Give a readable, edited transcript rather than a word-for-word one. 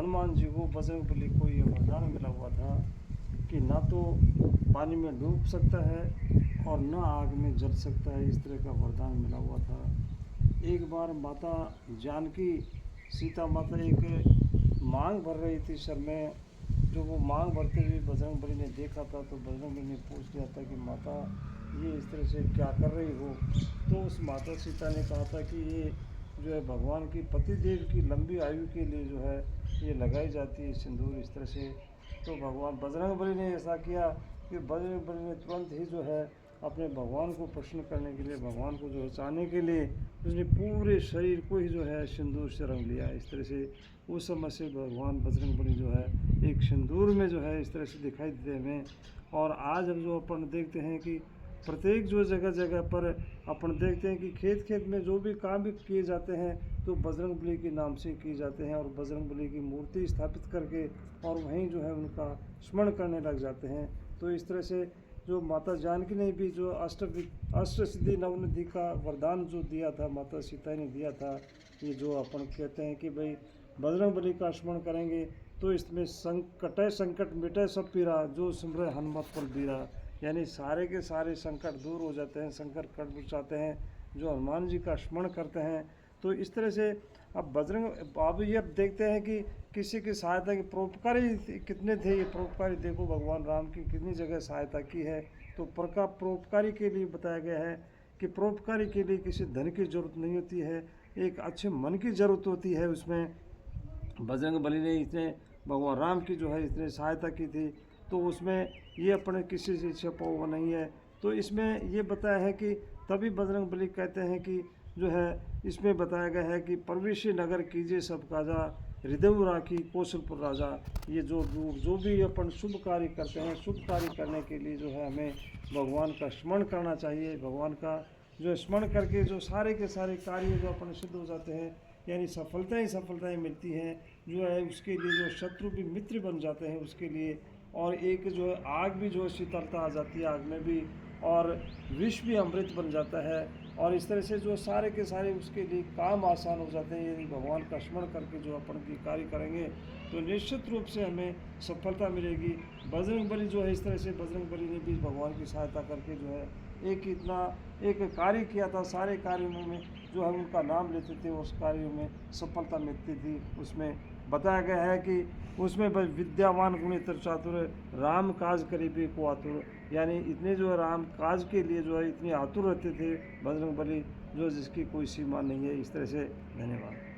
हनुमान जी को बजरंगबली को ये वरदान मिला हुआ था कि ना तो पानी में डूब सकता है और न आग में जल सकता है। इस तरह का वरदान मिला हुआ था। एक बार माता जानकी, सीता माता एक मांग भर रही थी सर में। जो वो मांग भरते हुए बजरंगबली ने देखा था तो बजरंगबली ने पूछ लिया था कि माता ये इस तरह से क्या कर रही हो। तो उस माता सीता ने कहा था कि ये जो है भगवान की पतिदेव की लंबी आयु के लिए जो है ये लगाई जाती है सिंदूर इस तरह से। तो भगवान बजरंगबली ने ऐसा किया कि बजरंगबली ने तुरंत ही जो है अपने भगवान को प्रसन्न करने के लिए, भगवान को जो है चाहने के लिए उसने पूरे शरीर को ही जो है सिंदूर से रंग लिया इस तरह से। उस समय से भगवान बजरंगबली जो है एक सिंदूर में जो है इस तरह से दिखाई देते हमें। और आज हम जो अपन देखते हैं कि प्रत्येक जो जगह जगह पर अपन देखते हैं कि खेत खेत में जो भी काम भी किए जाते हैं तो बजरंगबली के नाम से किए जाते हैं और बजरंगबली की मूर्ति स्थापित करके और वहीं जो है उनका स्मरण करने लग जाते हैं। तो इस तरह से जो माता जानकी ने भी जो अष्ट सिद्धि नवनिधि का वरदान जो दिया था, माता सीता ने दिया था। ये जो अपन कहते हैं कि भाई बजरंगबली का स्मरण करेंगे तो इसमें संकट मिटे सब पीरा, जो सिमरे हनुमत बल बीरा। यानी सारे के सारे संकट दूर हो जाते हैं, संकट कट जाते हैं जो हनुमान जी का स्मरण करते हैं। तो इस तरह से अब अब ये देखते हैं कि किसी की सहायता की परोपकारी कितने थे। ये परोपकारी देखो भगवान राम की कितनी जगह सहायता की है। तो परोपकारी के लिए बताया गया है कि परोपकारी के लिए किसी धन की जरूरत नहीं होती है, एक अच्छे मन की ज़रूरत होती है। उसमें बजरंगबली ने इतने भगवान राम की जो है इतने सहायता की थी। तो उसमें ये अपने किसी से छिपा हुआ नहीं है। तो इसमें ये बताया है कि तभी बजरंगबली कहते हैं कि जो है इसमें बताया गया है कि प्रवेशी नगर कीजिए सब काजा, हृदय राखी कौशलपुर राजा। ये जो भी अपन शुभ कार्य करते हैं, शुभ कार्य करने के लिए जो है हमें भगवान का स्मरण करना चाहिए। भगवान का जो स्मरण करके जो सारे के सारे कार्य जो अपन सिद्ध हो जाते हैं, यानी सफलताएं मिलती हैं। जो है उसके लिए जो शत्रु भी मित्र बन जाते हैं उसके लिए। और एक जो है आग भी जो है शीतलता आ जाती है आग में भी, और विष भी अमृत बन जाता है। और इस तरह से जो सारे के सारे उसके लिए काम आसान हो जाते हैं। यदि भगवान का स्मरण करके जो अपन की कार्य करेंगे तो निश्चित रूप से हमें सफलता मिलेगी। बजरंगबली जो है इस तरह से बजरंगबली ने भी भगवान की सहायता करके जो है एक कार्य किया था। सारे कार्यों में जो हम उनका नाम लेते थे उस कार्य में सफलता मिलती थी। उसमें बताया गया है कि उसमें विद्यावान गुणी चातुर, राम काज करीबी को आतुर। यानी इतने जो है राम काज के लिए जो है इतने आतुर रहते थे बजरंगबली, जो जिसकी कोई सीमा नहीं है। इस तरह से धन्यवाद।